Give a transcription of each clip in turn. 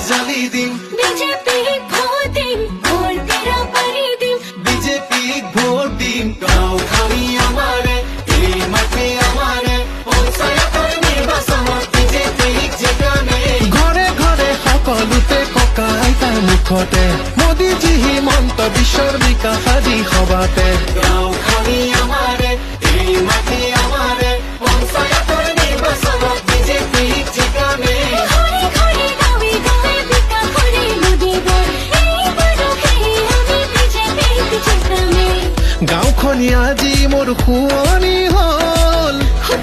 জালি দিম BJP vote দিম ভোট তেৰা পাৰি দিম বিজেপি ভোট দিম গাঁওখানি আমাৰে এই মাটি আমাৰে পঞ্চায়তৰ নিৰ্বাচনত বিজেপি জিকামে ঘৰে ঘৰে সকলোতে ককা আইতাৰ মুখতে মোদীজী হিমন্ত বিশ্বৰ বিকাশ আদি সভাতে গাঁওখানি আমাৰে এই মাটি আমাৰে পঞ্চায়তৰ নিৰ্বাচনত বিজেপি জিকামে ঘৰে ঘৰে গাঁৱে গাঁৱে বিকাশ কৰে মোদীবৰ এইবাৰো সেই আমি বিজেপিক জিকামে গাঁওখনি আজি মোৰ শুৱনি হ'ল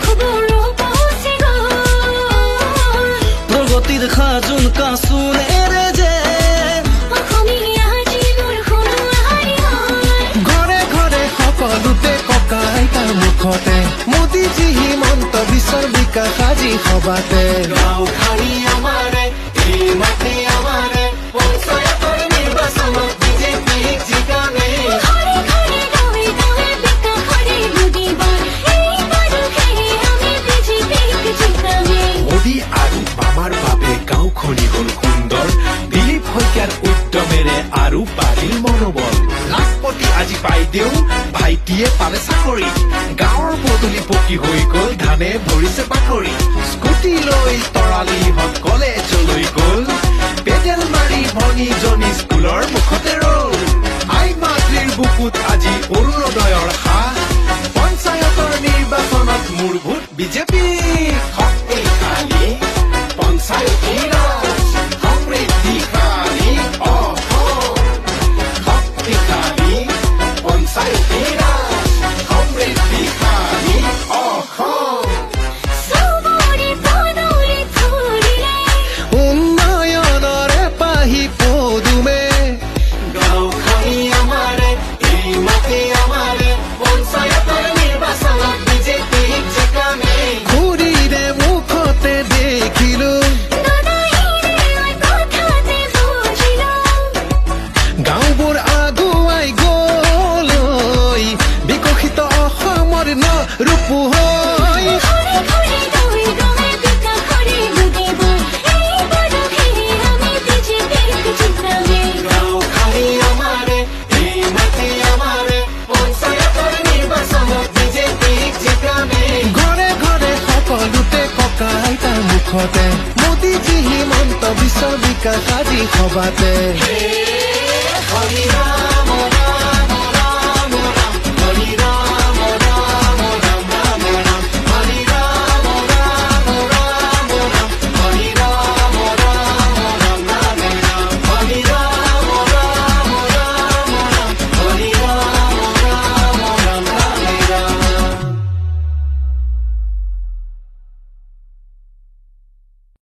খবৰো পहुঁচি গ'ল প্ৰগতিৰ সাজোন কাচোনেৰে যে অসমীয়া জীৱৰ সোণাৰী হয় ঘৰে ঘৰে সকলোতে ককা আইতাৰ মুখতে মোদীজী হিমন্ত বিশ্বৰ বিকাশ আজি সভাতে গাঁওখানি আমাৰে এই মাটি আমাৰে পঞ্চায়তৰ নিৰ্বাচনত বিজেপিক জিকামে ঘৰে ঘৰে গাঁৱে গাঁৱে বিকাশ কৰে মোদীবৰ এইবাৰো সেই আমি বিজেপিক জিকামে মোদী আৰু মামাৰ বাবে গাঁওখনি হ'ল সুন্দৰ দিলীপ শইকীয়াৰ উদ্যমেৰে আৰু বাঢ়িল মনোবল লাখপতি আজি বাইদেউ ভাইটিয়ে পালে চাকৰি গাঁৱৰ পদূলি পকী হৈ গ'ল ধানে ভৰিছে বাকৰি স্কুটি লৈ তৰালিহঁত কলেজলৈ গ'ল পেডেল মাৰি ভনীজনী স্কুলৰ মুখতে ৰ'ল আই মাতৃৰ বুকুত আজি অৰুণোদয়ৰ হাঁহ পঞ্চায়তৰ নিৰ্বাচনত মোৰ ভোট বিজেপি শক্তিশালী পঞ্চায়তী ৰাজ সমৃদ্ধিশালী অসম শক্তিশালী পঞ্চায়তী ৰাজ সমৃদ্ধিশালী অসম চবৰে পদূলি ধৰিলে উন্নয়নৰে পাহি পদুমে গাঁওখানি আমাৰে এই মাটি আমাৰে পঞ্চায়তৰ নিৰ্বাচনত বিজেপিক জিকামে ঘূৰিৰে মুখতে দেখিলো দাদাহিৰে কথাতে বুজিলো গাঁওবোৰ আগুৱাই গ'লৈ বিকশিত অসমৰ ন ৰূপ হৈ ঘৰে ঘৰে গাঁৱে গাঁৱে বিকাশ কৰে মোদীবৰ এইবাৰো সেই আমি বিজেপিক জিকামে গাঁওখানি আমাৰে এই মাটি আমাৰে পঞ্চায়তৰ নিৰ্বাচনত বিজেপিক জিকামে ঘৰে ঘৰে সকলোতে ককা আইতাৰ মুখতে মোদীজী হিমন্ত বিশ্বৰ বিকাশ আজি সভাতে